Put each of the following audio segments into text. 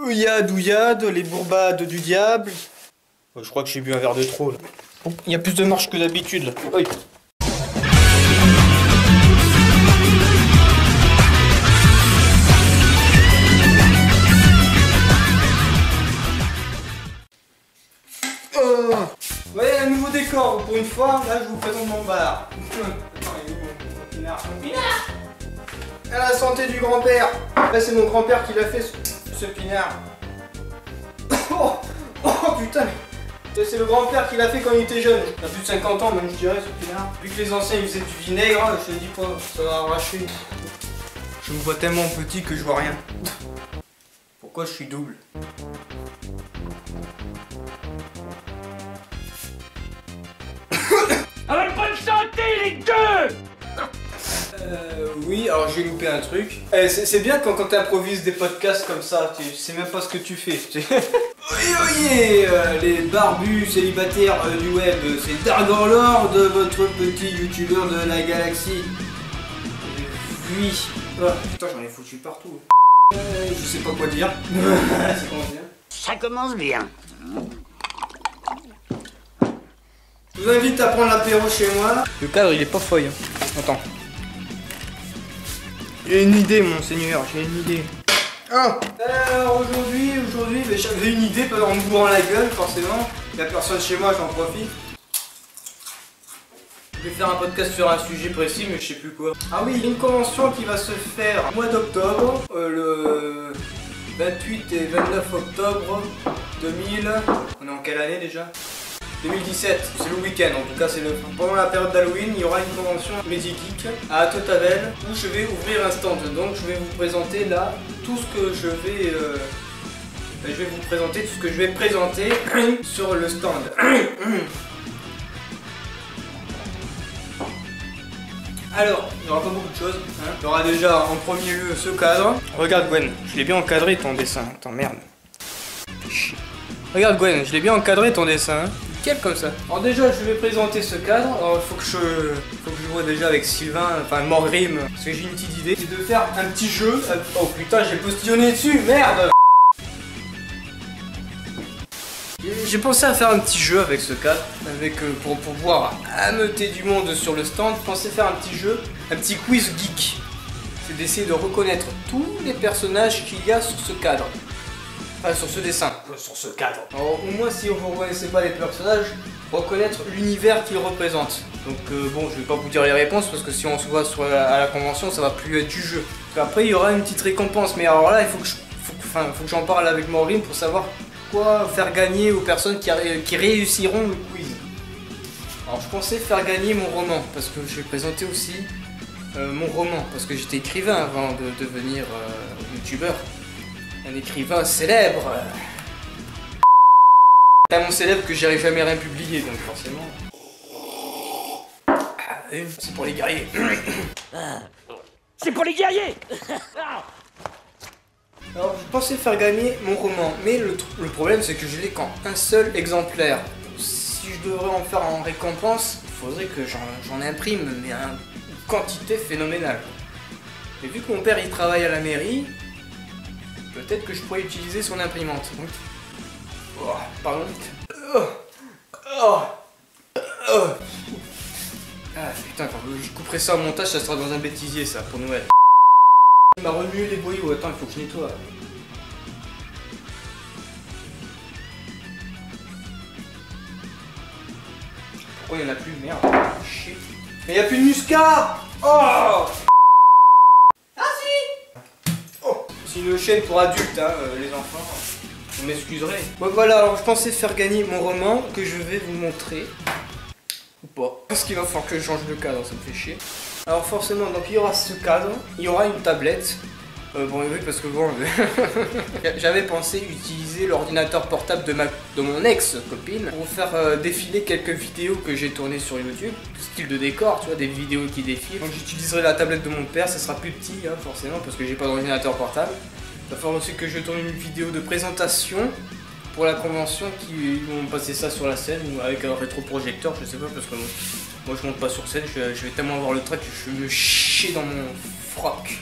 Ouillade, ouillade, les bourbades du diable. Je crois que j'ai bu un verre de trop là. Oh, il y a plus de marche que d'habitude là. Oui. Ouais, un nouveau décor pour une fois. Là, je vous présente mon bar. Attends, il est où mon pinard? Mon pinard! À la santé du grand-père. Là, c'est mon grand-père qui l'a fait ce pinard. Oh, oh putain, c'est le grand-père qui l'a fait quand il était jeune. Il a plus de 50 ans même, je dirais, ce pinard. Vu que les anciens ils faisaient du vinaigre, je te dis pas, ça va arracher. Je me vois tellement petit que je vois rien. Pourquoi je suis double? Avec bonne santé les deux! Oui, alors j'ai loupé un truc. C'est bien quand t'improvises des podcasts comme ça, tu sais même pas ce que tu fais. Oyez, les barbus célibataires du web, c'est Dargorlord, votre petit youtubeur de la galaxie. Oui. Oh, putain, j'en ai foutu partout. Je sais pas quoi dire. Ça commence bien. Ça commence bien. Je vous invite à prendre l'apéro chez moi. Le cadre il est pas feuille. Attends. J'ai une idée, monseigneur, j'ai une idée. Ah. Alors aujourd'hui, j'avais une idée en me bourrant la gueule, forcément. Il n'y a personne chez moi, j'en profite. Je vais faire un podcast sur un sujet précis, mais je sais plus quoi. Ah oui, il y a une convention qui va se faire au mois d'octobre, le 28 et 29 octobre 2000. On est en quelle année déjà? 2017, c'est le week-end, en tout cas c'est pendant la période d'Halloween, il y aura une convention Medigeek à Totavel où je vais ouvrir un stand. Donc je vais vous présenter là tout ce que je vais vous présenter tout ce que je vais présenter sur le stand. Alors, il n'y aura pas beaucoup de choses. Hein. Il y aura déjà en premier lieu ce cadre. Regarde Gwen, je l'ai bien encadré ton dessin. Attends, merde. Regarde Gwen, je l'ai bien encadré ton dessin. Hein. Nickel comme ça. Alors déjà, je vais présenter ce cadre. Alors il faut que je vois déjà avec Sylvain, enfin Morgrim, parce que j'ai une petite idée. C'est de faire un petit jeu. Oh putain, j'ai postillonné dessus, merde. J'ai pensé à faire un petit jeu avec ce cadre, pour pouvoir ameuter du monde sur le stand. J'ai pensé faire un petit jeu, un petit quiz geek. C'est d'essayer de reconnaître tous les personnages qu'il y a sur ce cadre. Enfin, sur ce dessin, sur ce cadre. Alors, au moins, si vous ne reconnaissez pas les personnages, reconnaître l'univers qu'ils représentent. Donc, bon, je vais pas vous dire les réponses parce que si on se voit à la convention, ça va plus être du jeu. Après, il y aura une petite récompense, mais alors là, il faut que j'en parle avec Morgrim pour savoir quoi faire gagner aux personnes qui réussiront le quiz. Alors, je pensais faire gagner mon roman parce que je vais présenter aussi mon roman parce que j'étais écrivain avant de devenir youtubeur. Un écrivain célèbre. Tellement célèbre que j'aurais jamais rien publié, donc forcément. C'est pour les guerriers. C'est pour les guerriers. Alors, je pensais faire gagner mon roman, mais le problème c'est que je l'ai qu'en un seul exemplaire. Si je devrais en faire en récompense, il faudrait que j'en imprime, mais une quantité phénoménale. Et vu que mon père il travaille à la mairie, peut-être que je pourrais utiliser son imprimante. Donc... Oh, pardon. Ah putain, quand je couperai ça au montage, ça sera dans un bêtisier ça, pour Noël. Il m'a remué les boyaux, attends, il faut que je nettoie. Pourquoi il n'y en a plus? Merde. Shit. Mais il n'y a plus de muscat. Oh. C'est une chaîne pour adultes, hein, les enfants. Vous m'excuserez. Bon, voilà, alors je pensais faire gagner mon roman que je vais vous montrer. Ou pas. Parce qu'il va falloir que je change de cadre, ça me fait chier. Alors forcément, donc il y aura ce cadre, il y aura une tablette. Bon oui, parce que bon, j'avais pensé utiliser l'ordinateur portable de mon ex-copine pour faire défiler quelques vidéos que j'ai tournées sur YouTube, style de décor, tu vois, des vidéos qui défilent. Donc j'utiliserai la tablette de mon père, ça sera plus petit, hein, forcément, parce que j'ai pas d'ordinateur portable. Il va falloir aussi que je tourne une vidéo de présentation pour la convention qui vont passer ça sur la scène ou avec un rétroprojecteur, je sais pas, parce que moi je monte pas sur scène, je vais tellement avoir le trac que je vais me chier dans mon froc.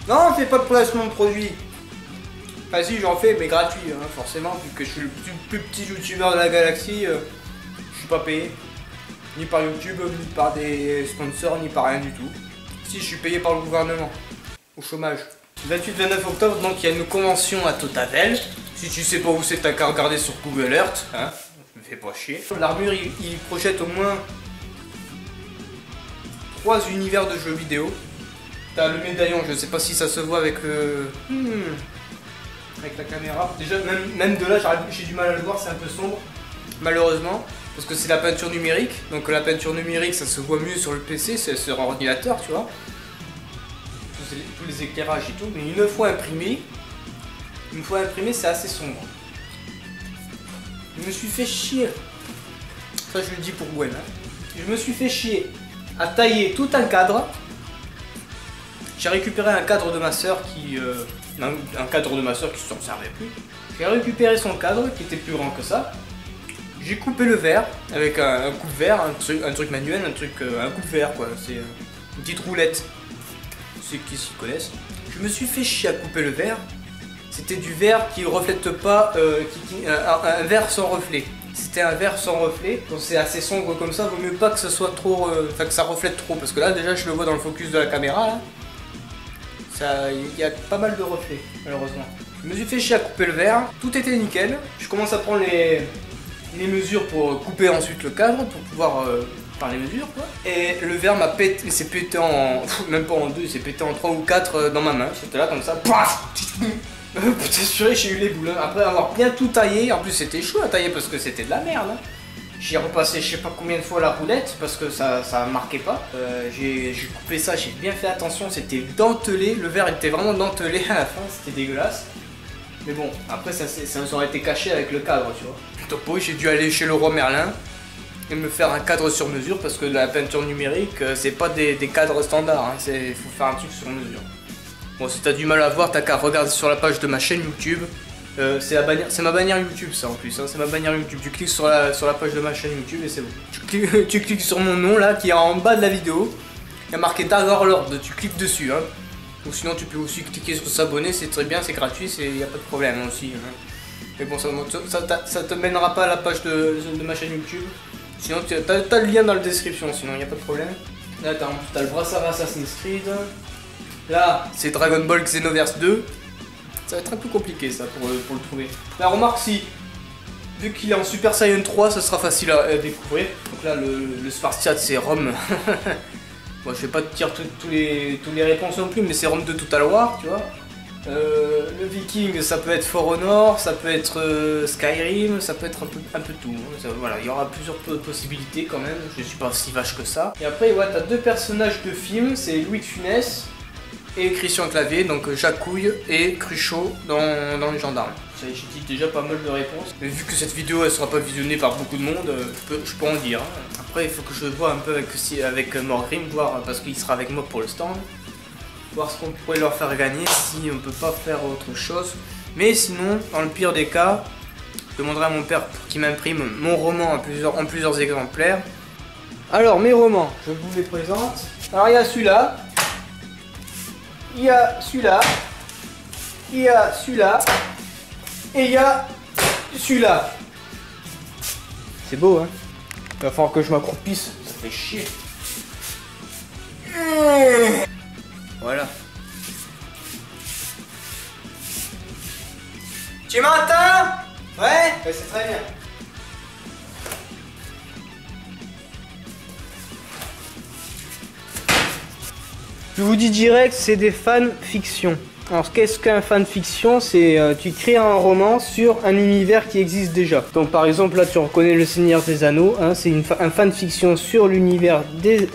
Non, fais pas de placement de produit. Enfin si, j'en fais, mais gratuit, hein, forcément, vu que je suis le plus petit youtubeur de la galaxie, je suis pas payé. Ni par YouTube, ni par des sponsors, ni par rien du tout. Si, je suis payé par le gouvernement, au chômage. 28-29 octobre, donc il y a une convention à Totavel. Si tu sais pas où c'est, t'as qu'à regarder sur Google Earth, hein. Me fais pas chier. L'armure, il projette au moins 3 univers de jeux vidéo. T'as le médaillon, je sais pas si ça se voit avec avec la caméra. Déjà, même de là, j'ai du mal à le voir, c'est un peu sombre, malheureusement. Parce que c'est la peinture numérique. Donc la peinture numérique, ça se voit mieux sur le PC, c'est sur ordinateur, tu vois. Tous les éclairages et tout. Mais une fois imprimé, c'est assez sombre. Je me suis fait chier. Ça, je le dis pour Gwen. Hein. Je me suis fait chier à tailler tout un cadre. J'ai récupéré un cadre de ma soeur qui... un cadre de ma soeur qui s'en servait plus. J'ai récupéré son cadre qui était plus grand que ça. J'ai coupé le verre avec un coupe-verre, un truc manuel, un coupe-verre quoi. C'est une petite roulette. Ceux qui s'y connaissent. Je me suis fait chier à couper le verre. C'était du verre qui reflète pas, un verre sans reflet. C'était un verre sans reflet, donc c'est assez sombre comme ça. Vaut mieux pas que ça soit trop, que ça reflète trop, parce que là déjà je le vois dans le focus de la caméra. Là. Il y a pas mal de reflets, malheureusement. Je me suis fait chier à couper le verre, tout était nickel. Je commence à prendre les mesures pour couper ensuite le cadre, pour pouvoir faire les mesures, quoi. Et le verre m'a pété, il s'est pété en... même pas en deux, il s'est pété en 3 ou 4 dans ma main. J'étais là comme ça, paf. Putain, sûr, j'ai eu les boules. Après avoir bien tout taillé, en plus c'était chaud à tailler parce que c'était de la merde. Hein. J'ai repassé je sais pas combien de fois la roulette parce que ça marquait pas. J'ai coupé ça, j'ai bien fait attention, c'était dentelé. Le verre était vraiment dentelé à la fin, c'était dégueulasse. Mais bon, après ça aurait été caché avec le cadre, tu vois. Topo, j'ai dû aller chez Leroy Merlin et me faire un cadre sur mesure parce que la peinture numérique, c'est pas des cadres standards, hein. Il faut faire un truc sur mesure. Bon, si t'as du mal à voir, t'as qu'à regarder sur la page de ma chaîne YouTube. C'est ma bannière YouTube ça en plus, hein. C'est ma bannière YouTube. Tu cliques sur la page de ma chaîne YouTube et c'est bon. Tu cliques sur mon nom là qui est en bas de la vidéo. Il y a marqué Dark Lord, tu cliques dessus. Hein. Ou sinon tu peux aussi cliquer sur s'abonner, c'est très bien, c'est gratuit, il n'y a pas de problème aussi. Hein. Mais bon, ça te mènera pas à la page de ma chaîne YouTube. Sinon t'as le lien dans la description, sinon il n'y a pas de problème. Là t'as le brassard Assassin's Creed. Là c'est Dragon Ball Xenoverse 2. Ça va être un peu compliqué ça pour le trouver. La remarque si, vu qu'il est en Super Saiyan 3, ça sera facile à découvrir. Donc là le Spartiate c'est Rome. Bon, je vais pas te dire tous les réponses non plus, mais c'est Rome de Total War, tu vois. Le Viking, ça peut être For Honor, ça peut être Skyrim, ça peut être un peu tout. Ça, voilà, il y aura plusieurs possibilités quand même, je suis pas si vache que ça. Et après, ouais, t'as deux personnages de film, c'est Louis de Funès et Christian Clavier, donc Jacques Couille et Cruchot dans Les Gendarmes. J'ai dit déjà pas mal de réponses, mais vu que cette vidéo elle sera pas visionnée par beaucoup de monde, je peux en dire. Hein. Après, il faut que je vois un peu avec Morgrim, voir, parce qu'il sera avec moi pour le stand. Voir ce qu'on pourrait leur faire gagner si on peut pas faire autre chose. Mais sinon, dans le pire des cas, je demanderai à mon père pour qu'il m'imprime mon roman en plusieurs exemplaires. Alors, mes romans, je vous les présente. Alors, il y a celui-là. Il y a celui-là. Il y a celui-là. Et il y a celui-là. C'est beau, hein? Il va falloir que je m'accroupisse. Ça fait chier. Voilà. Tu m'entends? Ouais, c'est très bien. Je vous dis direct, c'est des fanfictions. Alors qu'est-ce qu'un fanfiction? C'est tu crées un roman sur un univers qui existe déjà. Donc par exemple là tu reconnais le Seigneur des Anneaux, hein, c'est un fanfiction sur l'univers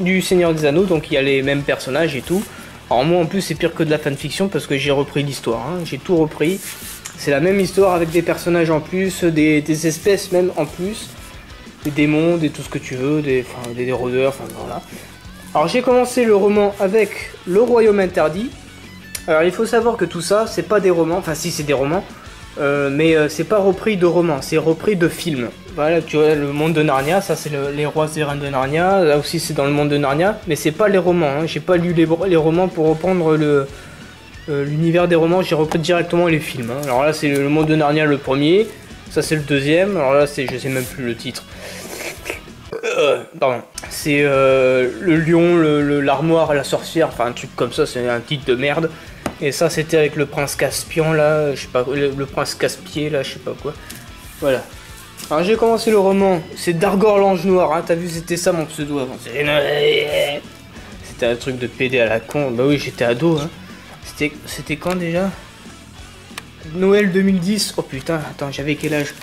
du Seigneur des Anneaux, donc il y a les mêmes personnages et tout. Alors moi en plus c'est pire que de la fanfiction parce que j'ai repris l'histoire, hein. J'ai tout repris. C'est la même histoire avec des personnages en plus, des espèces même en plus, des démons, des tout ce que tu veux, des rôdeurs, enfin voilà. Alors j'ai commencé le roman avec Le Royaume Interdit. Alors il faut savoir que tout ça c'est pas des romans, enfin si c'est des romans, mais c'est pas repris de romans, c'est repris de films. Voilà, tu vois le monde de Narnia, ça c'est les rois et reines de Narnia, là aussi c'est dans le monde de Narnia, mais c'est pas les romans, hein. J'ai pas lu les romans pour reprendre l'univers des romans, j'ai repris directement les films. Hein. Alors là, c'est le Monde de Narnia le premier. Ça, c'est le deuxième. Alors là, c'est, je sais même plus le titre. Pardon. C'est le lion, l'armoire, la sorcière. Enfin, un truc comme ça. C'est un titre de merde. Et ça, c'était avec le prince Caspian, là. Je sais pas, le prince Caspier, là, je sais pas quoi. Voilà. Alors, j'ai commencé le roman. C'est Dargor l'ange noir. Hein. T'as vu, c'était ça mon pseudo avant. C'était un truc de PD à la con. Bah oui, j'étais ado. Hein. C'était quand déjà? Noël 2010. Oh putain, attends, j'avais quel âge?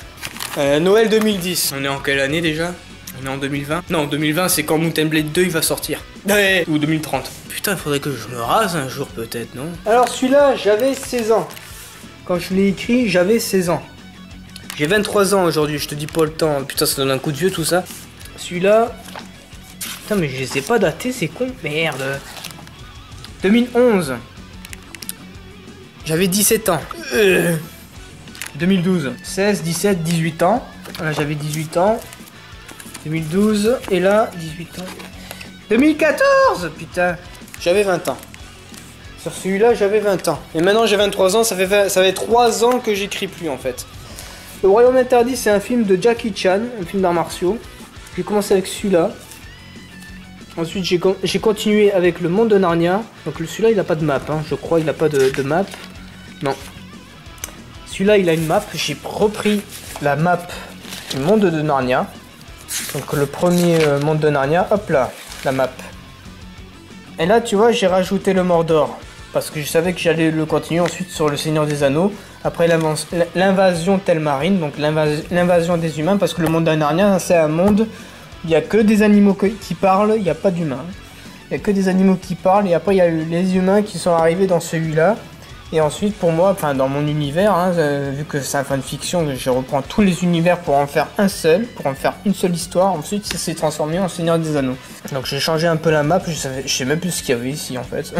Noël 2010. On est en quelle année déjà? On est en 2020? Non, 2020, c'est quand Mountain Blade 2 il va sortir. Ouais. Ou 2030. Putain, il faudrait que je me rase un jour peut-être, non? Alors celui-là, j'avais 16 ans. Quand je l'ai écrit, j'avais 16 ans. J'ai 23 ans aujourd'hui, je te dis pas le temps. Putain, ça donne un coup de vieux tout ça. Celui-là... Putain, mais je les ai pas datés, c'est con. Merde. 2011. J'avais 17 ans. 2012. 16, 17, 18 ans. Là, j'avais 18 ans. 2012. Et là, 18 ans. 2014. Putain. J'avais 20 ans. Sur celui-là, j'avais 20 ans. Et maintenant, j'ai 23 ans. Ça fait 3 ans que j'écris plus, en fait. Le Royaume Interdit, c'est un film de Jackie Chan. Un film d'arts martiaux. J'ai commencé avec celui-là. Ensuite, j'ai continué avec le Monde de Narnia. Donc celui-là, il n'a pas de map. Hein. Je crois il n'a pas de map. Non. Celui-là, il a une map. J'ai repris la map du Monde de Narnia. Donc le premier Monde de Narnia. Hop là, la map. Et là, tu vois, j'ai rajouté le Mordor. Parce que je savais que j'allais le continuer ensuite sur le Seigneur des Anneaux. Après l'invasion Telmarine. Donc l'invasion des humains. Parce que le Monde de Narnia, c'est un monde... Il n'y a que des animaux qui parlent, il n'y a pas d'humains. Il n'y a que des animaux qui parlent, et après il y a les humains qui sont arrivés dans celui-là. Et ensuite, pour moi, enfin dans mon univers, hein, vu que c'est un fanfiction, je reprends tous les univers pour en faire un seul, pour en faire une seule histoire. Ensuite, ça s'est transformé en Seigneur des Anneaux. Donc j'ai changé un peu la map, je sais même plus ce qu'il y avait ici en fait.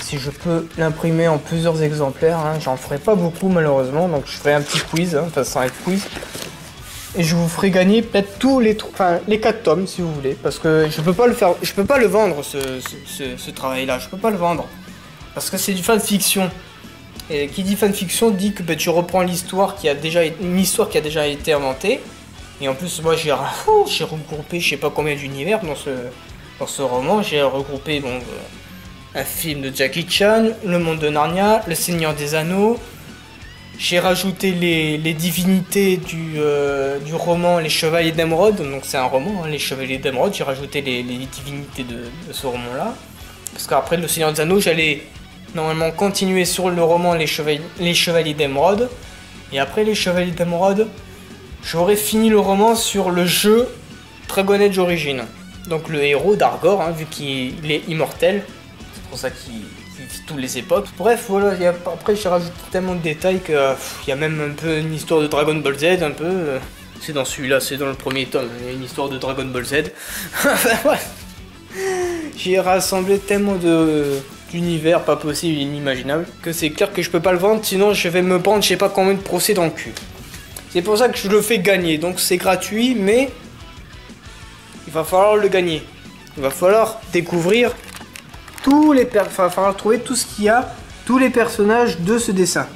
Si je peux l'imprimer en plusieurs exemplaires, hein, j'en ferai pas beaucoup malheureusement, donc je ferai un petit quiz, hein, ça sera un quiz. Et je vous ferai gagner peut-être tous les 4 tomes si vous voulez. Parce que je peux pas le faire. Je peux pas le vendre ce travail-là. Je peux pas le vendre. Parce que c'est du fanfiction. Et qui dit fanfiction dit que tu reprends l'histoire qui a déjà été inventée. Et en plus moi j'ai regroupé je sais pas combien d'univers dans ce roman. J'ai regroupé donc un film de Jackie Chan, le Monde de Narnia, le Seigneur des Anneaux. J'ai rajouté les divinités du roman Les Chevaliers d'Émeraude, donc c'est un roman, hein, Les Chevaliers d'Émeraude, j'ai rajouté les divinités de ce roman-là. Parce qu'après le Seigneur des Anneaux, j'allais normalement continuer sur le roman Les Chevaliers d'Émeraude. Et après Les Chevaliers d'Émeraude, j'aurais fini le roman sur le jeu Dragon Age Origins. Donc le héros d'Argor, hein, vu qu'il est immortel, c'est pour ça qu'il... toutes les époques. Bref, voilà, après j'ai rajouté tellement de détails que y a même un peu une histoire de Dragon Ball Z, un peu. C'est dans celui-là, c'est dans le premier tome, il y a une histoire de Dragon Ball Z. Enfin, ouais. J'ai rassemblé tellement d'univers pas possible et inimaginable que c'est clair que je peux pas le vendre, sinon je vais me prendre je sais pas combien de procès dans le cul. C'est pour ça que je le fais gagner, donc c'est gratuit, mais il va falloir le gagner. Il va falloir découvrir il va falloir trouver tout ce qu'il y a, tous les personnages de ce dessin.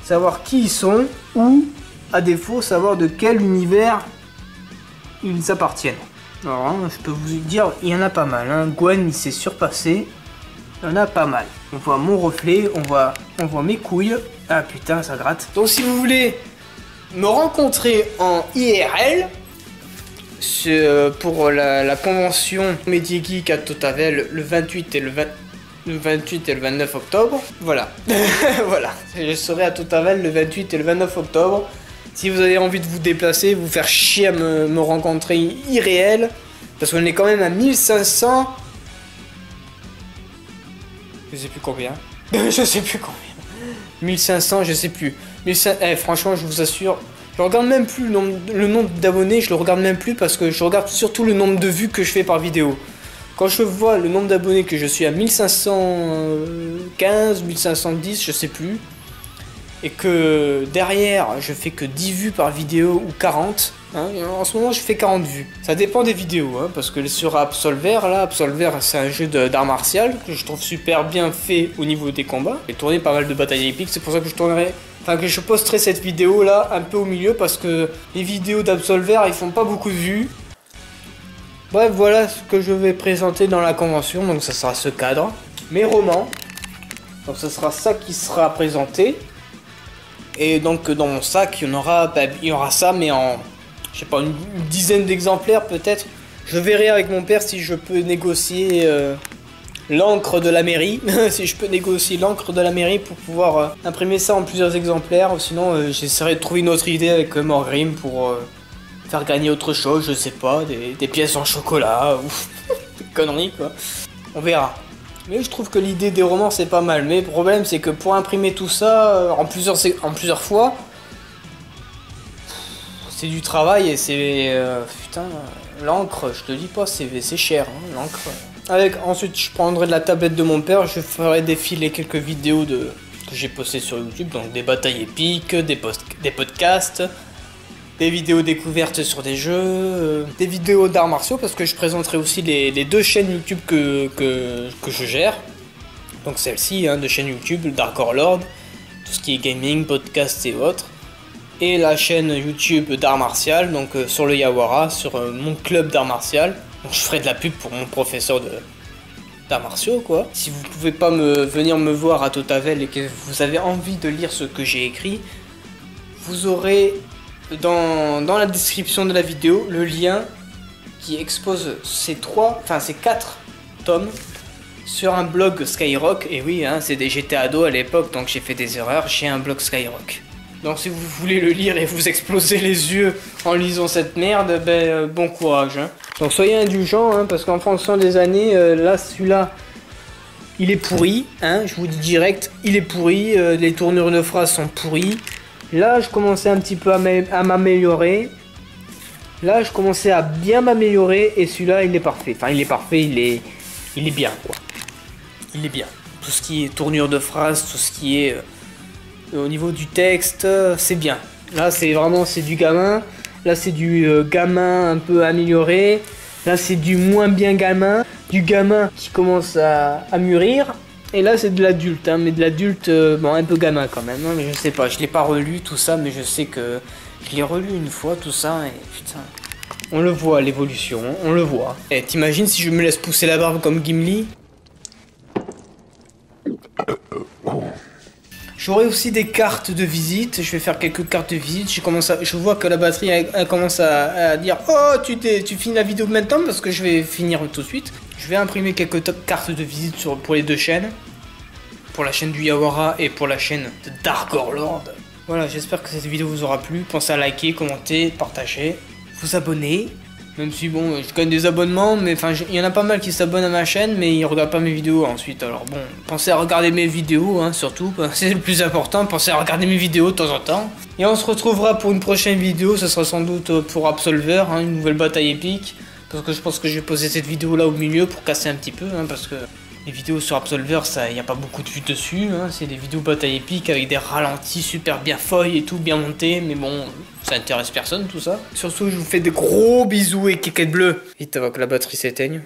Savoir qui ils sont, ou, à défaut, savoir de quel univers ils appartiennent. Alors, hein, je peux vous dire, il y en a pas mal. Hein. Gwen, il s'est surpassé. Il y en a pas mal. On voit mon reflet, on voit mes couilles. Ah putain, ça gratte. Donc si vous voulez me rencontrer en IRL, pour la convention Mediegeek à Totavel le 28 et le 29 octobre. Voilà. Voilà. Je serai à Totavel le 28 et le 29 octobre. Si vous avez envie de vous déplacer, vous faire chier à me rencontrer irréel, parce qu'on est quand même à 1500. Je sais plus combien. Je sais plus combien. 1500, je sais plus. 1500, franchement, je vous assure. Je regarde même plus le nombre d'abonnés, je le regarde même plus parce que je regarde surtout le nombre de vues que je fais par vidéo. Quand je vois le nombre d'abonnés que je suis à 1515, 1510, je sais plus. et que derrière je fais que 10 vues par vidéo ou 40, hein, en ce moment je fais 40 vues. Ça dépend des vidéos, hein, parce que sur Absolver, là, Absolver c'est un jeu d'art martial que je trouve super bien fait au niveau des combats. J'ai tourné pas mal de batailles épiques, c'est pour ça que je posterai cette vidéo là un peu au milieu parce que les vidéos d'Absolver ils font pas beaucoup de vues. Bref, voilà ce que je vais présenter dans la convention, donc ça sera ce cadre. Mes romans, donc ça sera ça qui sera présenté. Et donc dans mon sac il y aura ça mais en, je sais pas, une dizaine d'exemplaires peut-être. Je verrai avec mon père si je peux négocier l'encre de la mairie, si je peux négocier l'encre de la mairie pour pouvoir imprimer ça en plusieurs exemplaires. Sinon j'essaierai de trouver une autre idée avec Morgrim pour faire gagner autre chose, je sais pas, des pièces en chocolat ou des conneries quoi. On verra. Mais je trouve que l'idée des romans c'est pas mal. Mais le problème c'est que pour imprimer tout ça en plusieurs fois, c'est du travail et c'est... putain, l'encre, je te dis pas, c'est cher, hein, l'encre. Ensuite, je prendrai de la tablette de mon père, je ferai défiler quelques vidéos que j'ai postées sur YouTube, donc des batailles épiques, des podcasts, des vidéos découvertes sur des jeux, des vidéos d'arts martiaux, parce que je présenterai aussi les 2 chaînes YouTube que je gère. Donc celle-ci, hein, 2 chaînes YouTube, Dark Lord, tout ce qui est gaming, podcast et autres. Et la chaîne YouTube d'art martial, donc sur le Yawara, sur mon club d'art martial. Donc je ferai de la pub pour mon professeur d'arts martiaux quoi. Si vous pouvez pas venir me voir à Totavel et que vous avez envie de lire ce que j'ai écrit, vous aurez dans la description de la vidéo le lien qui expose ces 4 tomes sur un blog Skyrock. Et oui, hein, j'étais ado à l'époque donc j'ai fait des erreurs, j'ai un blog Skyrock. Donc si vous voulez le lire et vous exploser les yeux en lisant cette merde, bon courage. Hein. Donc soyez indulgents, hein, parce qu'en fonction des années, là celui-là, il est pourri. Hein, je vous dis direct, il est pourri. Les tournures de phrases sont pourries. Là, je commençais un petit peu à m'améliorer. Là, je commençais à bien m'améliorer et celui-là, il est parfait. Enfin, il est parfait, il est bien, quoi. Il est bien. Tout ce qui est tournure de phrases, tout ce qui est... au niveau du texte, c'est bien. Là, c'est du gamin. Là, c'est du gamin un peu amélioré. Là, c'est du moins bien gamin. Du gamin qui commence à mûrir. Et là, c'est de l'adulte. Hein, mais de l'adulte, bon, un peu gamin quand même. Hein, mais je sais pas, je l'ai pas relu tout ça. Mais je sais que je l'ai relu une fois tout ça. Et putain, on le voit l'évolution. On le voit. Et t'imagines si je me laisse pousser la barbe comme Gimli? J'aurai aussi des cartes de visite, je vais faire quelques cartes de visite, je vois que la batterie elle commence à dire « Oh, tu finis la vidéo maintenant parce que je vais finir tout de suite ». Je vais imprimer quelques cartes de visite pour les 2 chaînes, pour la chaîne du Yawara et pour la chaîne de Dark Lord. Voilà, j'espère que cette vidéo vous aura plu, pensez à liker, commenter, partager, vous abonner. Même si bon, je gagne des abonnements, mais enfin, il y en a pas mal qui s'abonnent à ma chaîne, mais ils regardent pas mes vidéos ensuite. Alors bon, pensez à regarder mes vidéos, hein, surtout, c'est le plus important. Pensez à regarder mes vidéos de temps en temps. Et on se retrouvera pour une prochaine vidéo, ce sera sans doute pour Absolver, hein, une nouvelle bataille épique. Parce que je pense que je vais poser cette vidéo là au milieu pour casser un petit peu, hein, parce que les vidéos sur Absolver, il n'y a pas beaucoup de vues dessus, hein, c'est des vidéos bataille épique avec des ralentis super bien feuilles et tout, bien montés, mais bon, ça intéresse personne tout ça. Surtout, je vous fais des gros bisous et kékette bleu. Vite avant que la batterie s'éteigne.